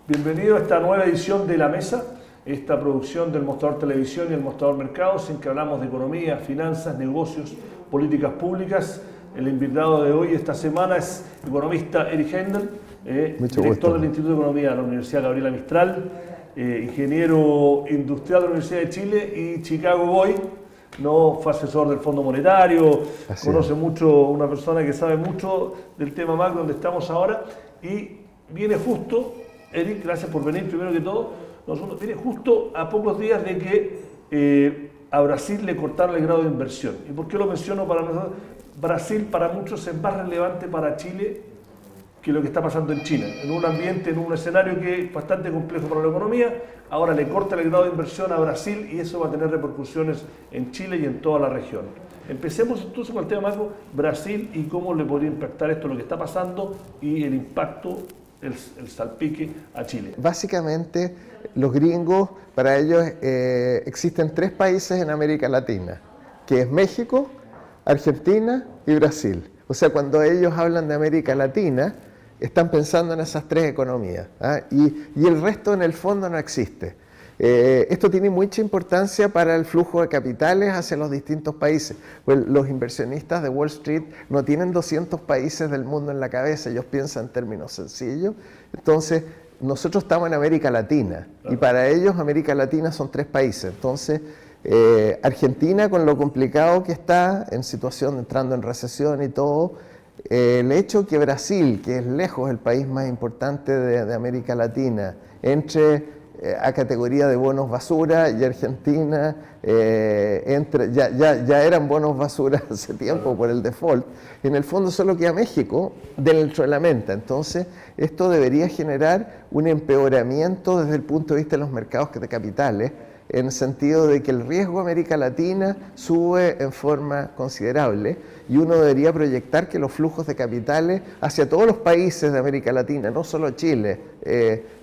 Bienvenido a esta nueva edición de La Mesa, esta producción del Mostrador Televisión y el Mostrador Mercados, en que hablamos de economía, finanzas, negocios, políticas públicas. El invitado de hoy esta semana es el economista Erich Händel, director del Instituto de Economía de la Universidad Gabriela Mistral, ingeniero industrial de la Universidad de Chile y Chicago Boy. No fue asesor del Fondo Monetario, conoce mucho, una persona que sabe mucho del tema macro donde estamos ahora, y viene justo, Erich, gracias por venir primero que todo, viene justo a pocos días de que a Brasil le cortaron el grado de inversión. ¿Y por qué lo menciono para nosotros? Brasil para muchos es más relevante para Chile que lo que está pasando en China, en un ambiente, en un escenario que es bastante complejo para la economía. Ahora le cortan el grado de inversión a Brasil y eso va a tener repercusiones en Chile y en toda la región. Empecemos entonces con el tema macro, Brasil y cómo le podría impactar esto, lo que está pasando y el impacto, el salpique a Chile. Básicamente, los gringos, para ellos existen tres países en América Latina, que es México, Argentina y Brasil. O sea, cuando ellos hablan de América Latina, están pensando en esas tres economías, ¿ah? Y el resto en el fondo no existe. Esto tiene mucha importancia para el flujo de capitales hacia los distintos países. Pues los inversionistas de Wall Street no tienen 200 países del mundo en la cabeza, ellos piensan en términos sencillos. Entonces, nosotros estamos en América Latina y para ellos América Latina son tres países. Entonces, Argentina, con lo complicado que está, en situación entrando en recesión y todo, el hecho que Brasil, que es lejos el país más importante de América Latina, entre a categoría de bonos basura, y Argentina ya eran bonos basura hace tiempo por el default, en el fondo solo queda México dentro de la menta. Entonces esto debería generar un empeoramiento desde el punto de vista de los mercados de capitales, en el sentido de que el riesgo de América Latina sube en forma considerable y uno debería proyectar que los flujos de capitales hacia todos los países de América Latina, no solo Chile,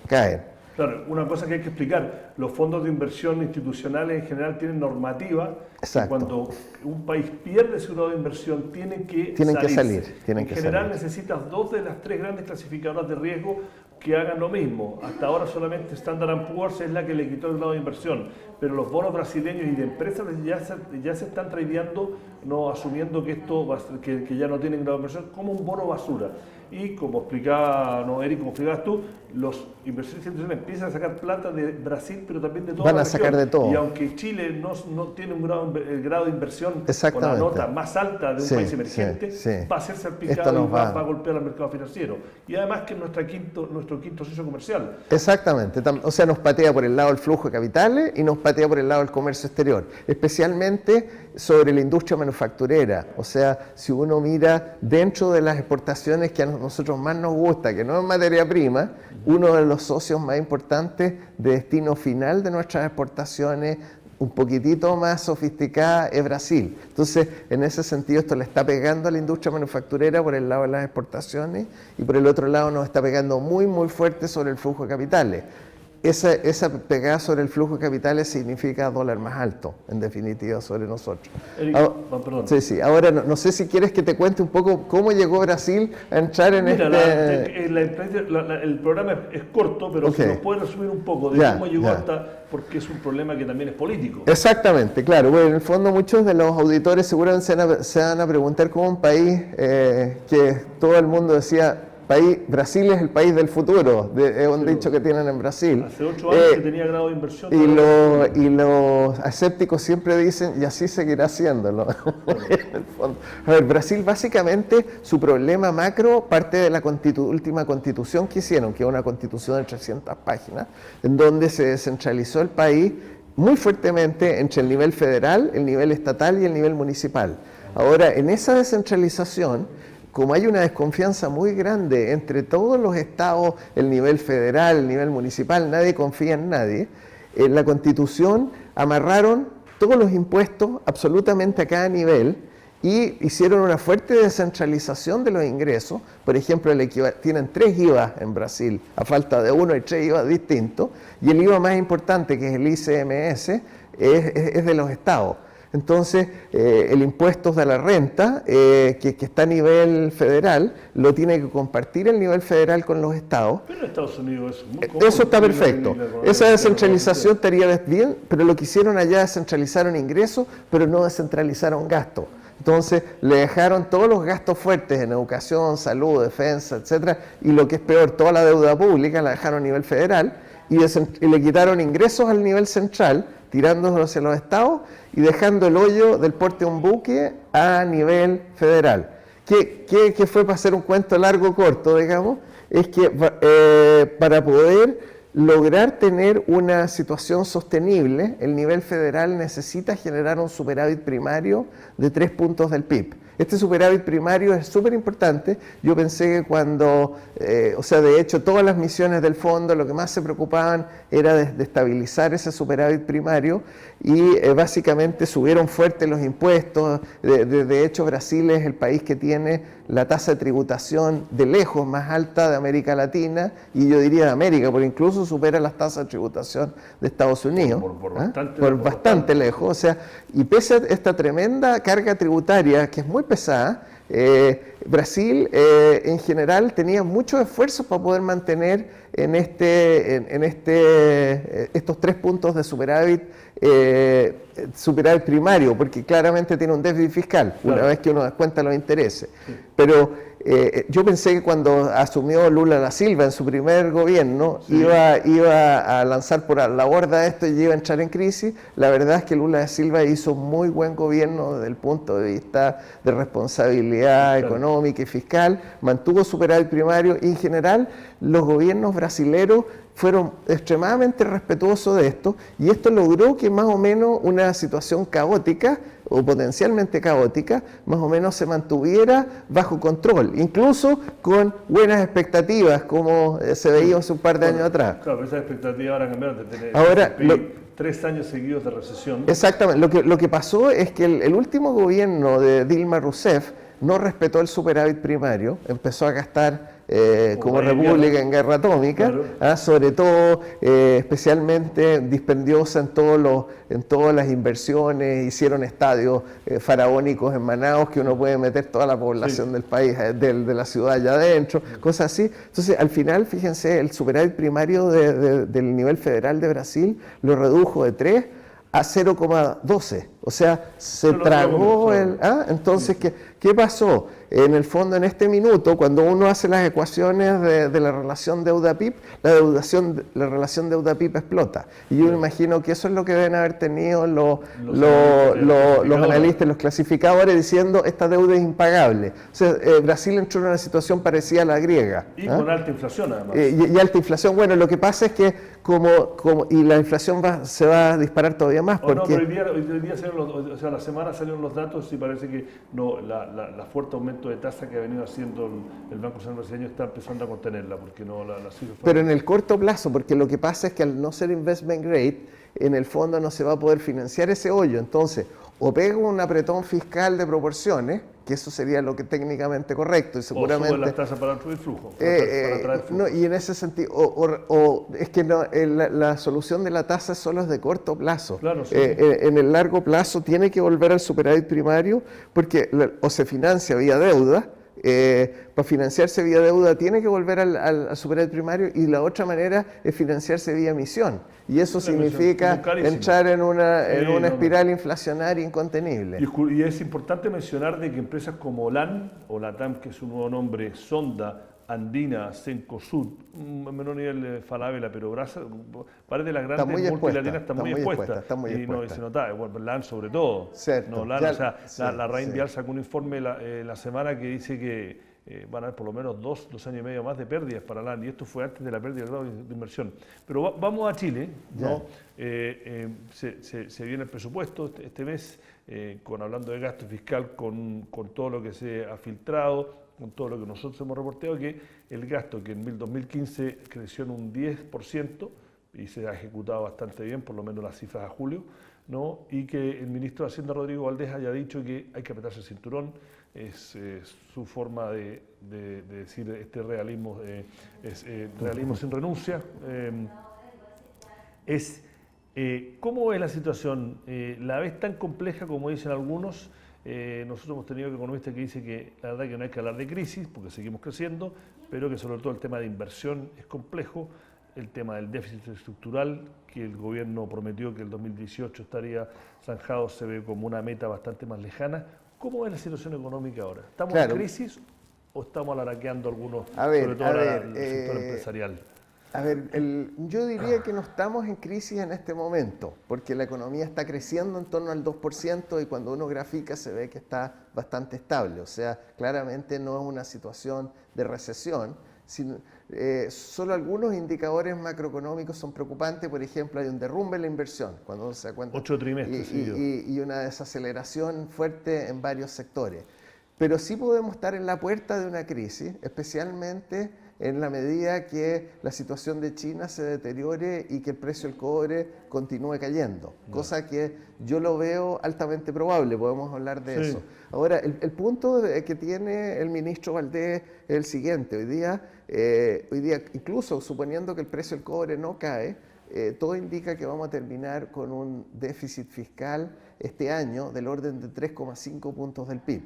caen. Claro, una cosa que hay que explicar, los fondos de inversión institucionales en general tienen normativa. Exacto. Cuando un país pierde su grado de inversión tienen que salir. En general necesitas dos de las tres grandes clasificadoras de riesgo que hagan lo mismo. Hasta ahora solamente Standard & Poor's es la que le quitó el grado de inversión, pero los bonos brasileños y de empresas ya se están tradeando, no asumiendo que esto que ya no tienen grado de inversión como un bono basura. Y como explicaba Erich, como explicabas tú, los inversores institucionales empiezan a sacar plata de Brasil, pero también de toda la región. Van a sacar de todo. Y aunque Chile no tiene el grado de inversión con la nota más alta de un país emergente, va a ser salpicado y va a golpear al mercado financiero. Y además que es nuestro quinto socio comercial. Exactamente. O sea, nos patea por el lado del flujo de capitales y nos patea por el lado del comercio exterior, especialmente sobre la industria manufacturera. O sea, si uno mira dentro de las exportaciones que a nosotros más nos gusta, que no es materia prima, uno de los socios más importantes de destino final de nuestras exportaciones, un poquitito más sofisticada, es Brasil. Entonces, en ese sentido, esto le está pegando a la industria manufacturera por el lado de las exportaciones y por el otro lado nos está pegando muy, muy fuerte sobre el flujo de capitales. Esa pegada sobre el flujo de capitales significa dólar más alto, en definitiva, sobre nosotros. Ahora, no sé si quieres que te cuente un poco cómo llegó Brasil a entrar en el programa es corto, pero si nos puedes resumir un poco de cómo llegó hasta, porque es un problema que también es político. Exactamente, claro. Bueno, en el fondo muchos de los auditores seguramente se van a preguntar cómo un país que todo el mundo decía, Brasil es el país del futuro, es un dicho que tienen en Brasil. Hace 8 años que tenía grado de inversión. Y los escépticos siempre dicen, y así seguirá haciéndolo. A ver, Brasil básicamente, su problema macro parte de la última constitución que hicieron, que es una constitución de 300 páginas, en donde se descentralizó el país muy fuertemente entre el nivel federal, el nivel estatal y el nivel municipal. Ahora, en esa descentralización, como hay una desconfianza muy grande entre todos los estados, el nivel federal, el nivel municipal, nadie confía en nadie, en la Constitución amarraron todos los impuestos absolutamente a cada nivel y hicieron una fuerte descentralización de los ingresos. Por ejemplo, tienen 3 IVA en Brasil, a falta de uno hay 3 IVA distintos, y el IVA más importante, que es el ICMS, es de los estados. Entonces, el impuesto de la renta, que está a nivel federal, lo tiene que compartir el nivel federal con los estados. Pero en Estados Unidos eso es muy Eso está perfecto. Esa descentralización estaría bien, pero lo que hicieron allá descentralizaron ingresos, pero no descentralizaron gastos. Entonces le dejaron todos los gastos fuertes en educación, salud, defensa, etcétera, y lo que es peor, toda la deuda pública la dejaron a nivel federal y le quitaron ingresos al nivel central, tirándolos hacia los estados y dejando el hoyo del porte de un buque a nivel federal. ¿Qué fue, para hacer un cuento largo o corto, digamos? Es que para poder lograr tener una situación sostenible, el nivel federal necesita generar un superávit primario de 3 puntos del PIB. Este superávit primario es súper importante. Yo pensé que cuando, de hecho, todas las misiones del fondo lo que más se preocupaban era de estabilizar ese superávit primario y básicamente subieron fuerte los impuestos. De hecho, Brasil es el país que tiene la tasa de tributación de lejos más alta de América Latina y yo diría de América, porque incluso supera las tasas de tributación de Estados Unidos. Por bastante lejos. O sea, y pese a esta tremenda carga tributaria que es muy pesada, Brasil en general tenía muchos esfuerzos para poder mantener estos 3 puntos de superávit primario, porque claramente tiene un déficit fiscal, una vez que uno descuenta los intereses. Sí. Pero yo pensé que cuando asumió Lula da Silva en su primer gobierno, iba a lanzar por la borda esto y iba a entrar en crisis. La verdad es que Lula da Silva hizo muy buen gobierno desde el punto de vista de responsabilidad económica y fiscal, mantuvo superávit primario y en general los gobiernos brasileros fueron extremadamente respetuosos de esto y esto logró que más o menos una situación caótica o potencialmente caótica, más o menos se mantuviera bajo control, incluso con buenas expectativas, como se veía hace un par de años atrás. Claro, esas expectativas ahora cambiaron de tener 3 años seguidos de recesión. Exactamente, lo que pasó es que el último gobierno de Dilma Rousseff no respetó el superávit primario, empezó a gastar como república en guerra atómica, sobre todo especialmente dispendiosa en todas las inversiones, hicieron estadios faraónicos en Manaus que uno puede meter toda la población del país, de la ciudad allá adentro, cosas así. Entonces al final, fíjense, el superávit primario del nivel federal de Brasil lo redujo de 3 a 0,12, o sea, se tragó el... Entonces, ¿qué pasó? En el fondo, en este minuto, cuando uno hace las ecuaciones de la relación deuda-PIB, la relación deuda-PIB explota. Y yo me imagino que eso es lo que deben haber tenido los analistas, los clasificadores, diciendo esta deuda es impagable. O sea, Brasil entró en una situación parecida a la griega. Y con alta inflación, además. Y alta inflación. Bueno, lo que pasa es que y la inflación se va a disparar todavía más. Porque hoy día la semana salieron los datos y parece que la fuerte aumento de tasa que ha venido haciendo el Banco Central brasileño está empezando a contenerla, porque la cifra Pero en el corto plazo, porque lo que pasa es que al no ser investment grade, en el fondo no se va a poder financiar ese hoyo. Entonces, o pega un apretón fiscal de proporciones, que eso sería lo que técnicamente correcto, y seguramente... O sube las tasas para traer flujo. No, y en ese sentido, es que la solución de la tasa solo es de corto plazo. Claro, sí. En el largo plazo tiene que volver al superávit primario, porque o se financia vía deuda, para financiarse vía deuda tiene que volver al superávit primario, y la otra manera es financiarse vía emisión, y eso significa entrar en una espiral inflacionaria incontenible. Y es importante mencionar de que empresas como LAN o LATAM, que es su nuevo nombre, Sonda, Andina, Cencosud, menor nivel Falabella, pero parece de las grandes multilatinas están muy expuestas. Y se nota, LAN sobre todo. Cierto. La Reinvial sacó un informe la semana que dice que van a haber por lo menos 2 años y medio más de pérdidas para LAN, y esto fue antes de la pérdida del grado de inversión. Pero vamos a Chile, ¿no? Se viene el presupuesto este mes, hablando de gasto fiscal, con todo lo que se ha filtrado, con todo lo que nosotros hemos reportado, que el gasto que en 2015 creció en un 10% y se ha ejecutado bastante bien, por lo menos las cifras a julio, ¿no? Y que el ministro de Hacienda, Rodrigo Valdés, haya dicho que hay que apretarse el cinturón. Es su forma de decir este realismo, realismo sin renuncia. Es ¿Cómo es la situación? ¿La ves tan compleja como dicen algunos? Nosotros hemos tenido economistas que dicen que la verdad que no hay que hablar de crisis porque seguimos creciendo, pero que sobre todo el tema de inversión es complejo, el tema del déficit estructural, que el gobierno prometió que el 2018 estaría zanjado, se ve como una meta bastante más lejana. ¿Cómo es la situación económica ahora? ¿Estamos en crisis o estamos alaraqueando algunos, sobre todo el sector empresarial? A ver, yo diría que no estamos en crisis en este momento, porque la economía está creciendo en torno al 2% y cuando uno grafica se ve que está bastante estable. O sea, claramente no es una situación de recesión. Solo algunos indicadores macroeconómicos son preocupantes. Por ejemplo, hay un derrumbe en la inversión, cuando uno se da cuenta. 8 trimestres. Y una desaceleración fuerte en varios sectores. Pero sí podemos estar en la puerta de una crisis, especialmente en la medida que la situación de China se deteriore y que el precio del cobre continúe cayendo, cosa que yo lo veo altamente probable, podemos hablar de eso. Ahora, el punto que tiene el ministro Valdés es el siguiente: hoy día, incluso suponiendo que el precio del cobre no cae, todo indica que vamos a terminar con un déficit fiscal este año del orden de 3,5 puntos del PIB.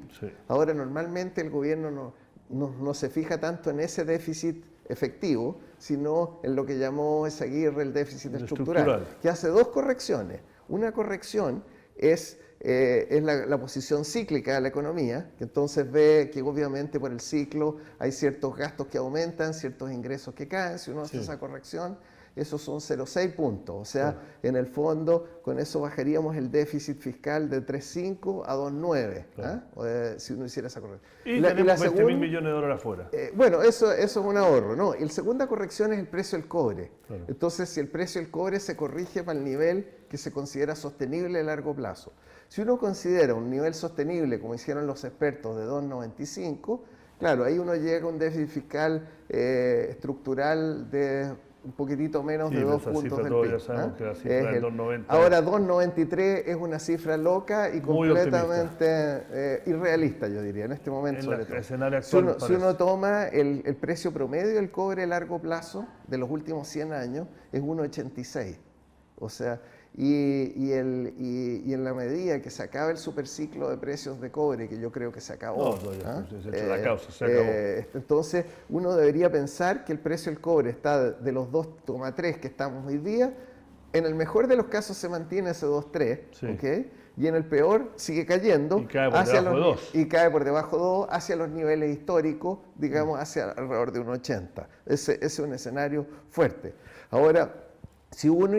Ahora, normalmente el gobierno no se fija tanto en ese déficit efectivo, sino en lo que llamó Esaguirre el déficit estructural, que hace dos correcciones. Una corrección es la posición cíclica de la economía, que entonces ve que obviamente por el ciclo hay ciertos gastos que aumentan, ciertos ingresos que caen. Si uno hace esa corrección, esos son 0,6 puntos. O sea, en el fondo, con eso bajaríamos el déficit fiscal de 3,5 a 2,9, si uno hiciera esa corrección. Y tenemos 20.000 millones de dólares afuera. Bueno, eso es un ahorro, ¿no? Y la segunda corrección es el precio del cobre. Entonces, si el precio del cobre se corrige para el nivel que se considera sostenible a largo plazo. Si uno considera un nivel sostenible, como hicieron los expertos, de 2,95, claro, ahí uno llega a un déficit fiscal estructural de un poquitito menos de 2 puntos del PIB. Ya sabemos que la cifra es 2,90. Ahora, 2,93 es una cifra loca y completamente irrealista, yo diría, en este momento. En el escenario actual, si uno toma el precio promedio del cobre a largo plazo de los últimos 100 años, es 1,86. O sea, y en la medida que se acabe el superciclo de precios de cobre, que yo creo que se acabó, entonces uno debería pensar que el precio del cobre está de los 2,3 que estamos hoy día, en el mejor de los casos se mantiene ese 2,3, ¿okay? Y en el peor sigue cayendo y cae por debajo de 2. Y cae por debajo de 2 hacia los niveles históricos, digamos, hacia alrededor de 1,80. Ese es un escenario fuerte. Ahora, si uno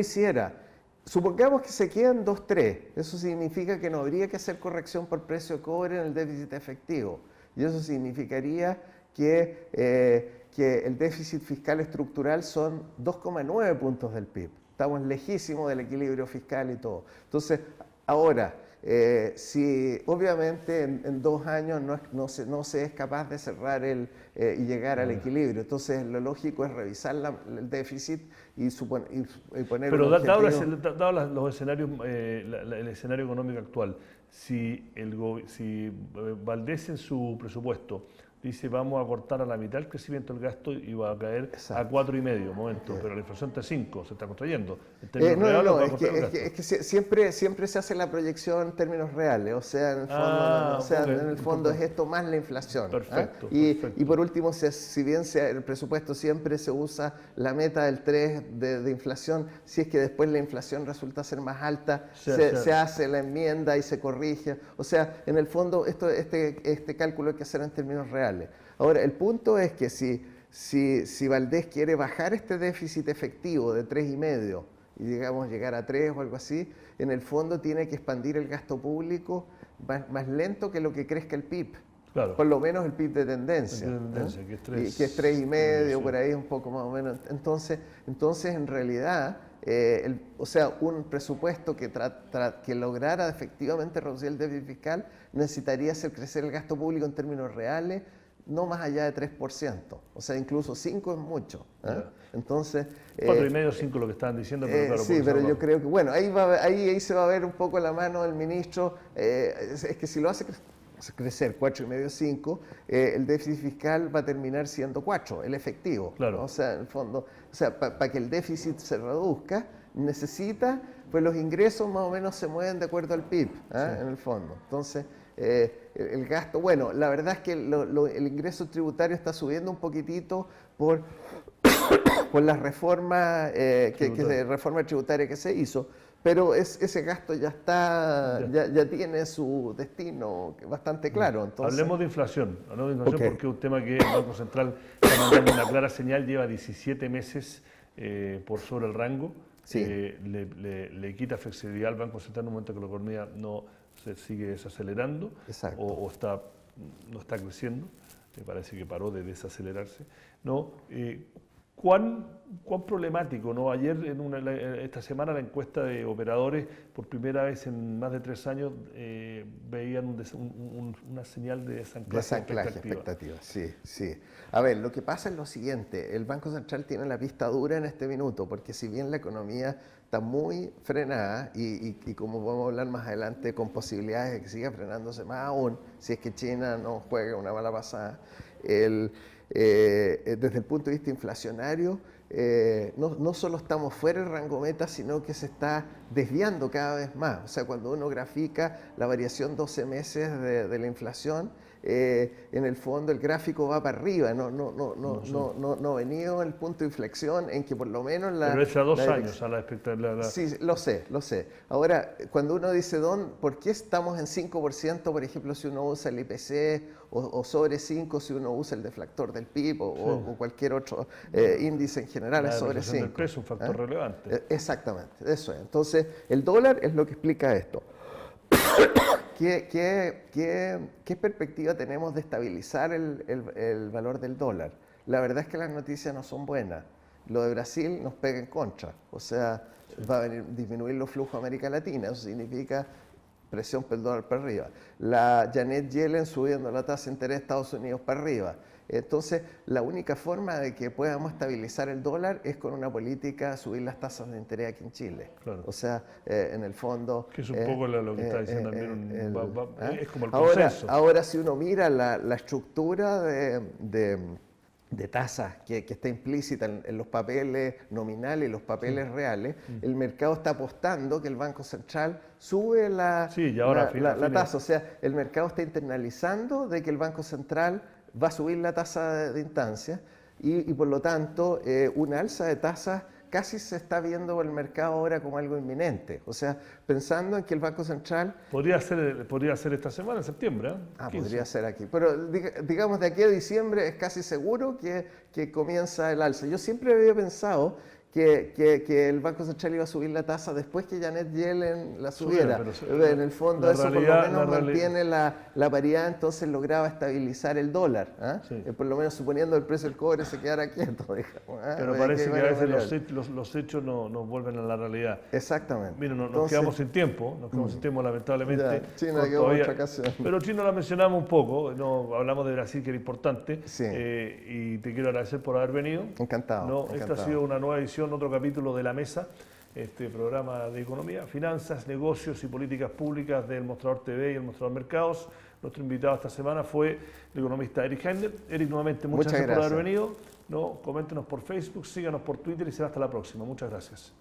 supongamos que se quedan 2,3, eso significa que no habría que hacer corrección por precio de cobre en el déficit efectivo. Y eso significaría que el déficit fiscal estructural son 2,9 puntos del PIB. Estamos lejísimos del equilibrio fiscal y todo. Entonces, ahora, si obviamente en 2 años no se es capaz de cerrar y llegar al equilibrio, entonces lo lógico es revisar el déficit y poner pero un objetivo. Dado los escenarios, el escenario económico actual, si Valdés en su presupuesto dice vamos a cortar a la mitad el crecimiento del gasto y va a caer a 4,5 momento, pero la inflación está a 5, se está contrayendo. Es que siempre se hace la proyección en términos reales, o sea, en el fondo es esto más la inflación. Perfecto. Y por último, si bien el presupuesto siempre se usa la meta del 3 de inflación, si es que después la inflación resulta ser más alta, se hace la enmienda y se corrige. O sea, en el fondo este cálculo hay que hacer en términos reales. Ahora, el punto es que si Valdés quiere bajar este déficit efectivo de 3,5 y digamos llegar a 3 o algo así, en el fondo tiene que expandir el gasto público más lento que lo que crezca el PIB. Claro. Por lo menos el PIB de tendencia, que es 3,5, por ahí un poco más o menos. Entonces en realidad, un presupuesto que lograra efectivamente reducir el déficit fiscal necesitaría hacer crecer el gasto público en términos reales no más allá de 3%, o sea, incluso 5 es mucho. Entonces 4,5, 5 lo que estaban diciendo, pero claro. Sí, pero yo creo que, bueno, ahí se va a ver un poco la mano del ministro, es que si lo hace crecer 4,5, 5, el déficit fiscal va a terminar siendo 4, el efectivo. Claro. ¿no? O sea, en el fondo, para que el déficit se reduzca, necesita, pues los ingresos más o menos se mueven de acuerdo al PIB, en el fondo. Entonces, el gasto, bueno, la verdad es que el ingreso tributario está subiendo un poquitito por la reforma, reforma tributaria que se hizo, pero ese gasto ya ya tiene su destino bastante claro. Entonces, hablemos de inflación, Okay. porque es un tema que el Banco Central está mandando una clara señal, lleva 17 meses por sobre el rango, Sí. le quita flexibilidad al Banco Central en un momento que la economía no se sigue desacelerando Exacto. o no está creciendo, me parece que paró de desacelerarse, ¿no? ¿Cuán problemático, ¿no? Ayer, esta semana, la encuesta de operadores, por primera vez en más de 3 años, veían una señal de desanclaje expectativa. Sí, sí. A ver, lo que pasa es lo siguiente, el Banco Central tiene la pista dura en este minuto, porque si bien la economía está muy frenada y como vamos a hablar más adelante, con posibilidades de que siga frenándose más aún, si es que China no juega una mala pasada, desde el punto de vista inflacionario, no solo estamos fuera del rango meta, sino que se está desviando cada vez más. O sea, cuando uno grafica la variación 12 meses de la inflación, en el fondo el gráfico va para arriba, no ha venido el punto de inflexión en que por lo menos Pero es a 2 años a la expectativa. Sí, lo sé. Ahora, cuando uno dice, ¿por qué estamos en 5%, por ejemplo, si uno usa el IPC, o sobre 5 si uno usa el deflactor del PIB o cualquier otro índice en general es sobre 5? El precio es un factor relevante. Exactamente, eso es. Entonces, el dólar es lo que explica esto. ¿Qué perspectiva tenemos de estabilizar el valor del dólar? La verdad es que las noticias no son buenas. Lo de Brasil nos pega en contra, o sea, va a disminuir los flujos a América Latina, eso significa presión por el dólar para arriba. La Janet Yellen subiendo la tasa de interés de Estados Unidos para arriba. Entonces, la única forma de que podamos estabilizar el dólar es con una política de subir las tasas de interés aquí en Chile. Claro. O sea, en el fondo... Que es un poco lo que está diciendo también, es como el consenso. Ahora, si uno mira la estructura de tasas que está implícita en los papeles nominales y los papeles reales, el mercado está apostando que el Banco Central sube la tasa. O sea, el mercado está internalizando de que el Banco Central va a subir la tasa de instancia y por lo tanto una alza de tasas casi se está viendo por el mercado ahora como algo inminente. O sea, pensando en que el Banco Central... Podría ser esta semana, en septiembre. Podría ser aquí. Pero digamos, de aquí a diciembre es casi seguro que comienza el alza. Yo siempre había pensado que el Banco Central iba a subir la tasa después que Janet Yellen la subiera. En el fondo eso por lo menos mantiene la paridad, entonces lograba estabilizar el dólar. Sí. Por lo menos suponiendo el precio del cobre se quedara quieto. Digamos, pero parece que a veces los hechos nos vuelven a la realidad. Exactamente. Mira, nos quedamos sin tiempo, lamentablemente. Ya, China quedó otra ocasión. Pero China la mencionamos un poco, hablamos de Brasil que era importante, sí. Y te quiero agradecer por haber venido. Encantado. Esta ha sido una nueva edición, otro capítulo de La Mesa, este programa de economía, finanzas, negocios y políticas públicas del Mostrador TV y el Mostrador Mercados. Nuestro invitado esta semana fue el economista Eric Heindler. Eric, nuevamente, muchas gracias por haber venido. Coméntenos por Facebook, síganos por Twitter y será hasta la próxima. Muchas gracias.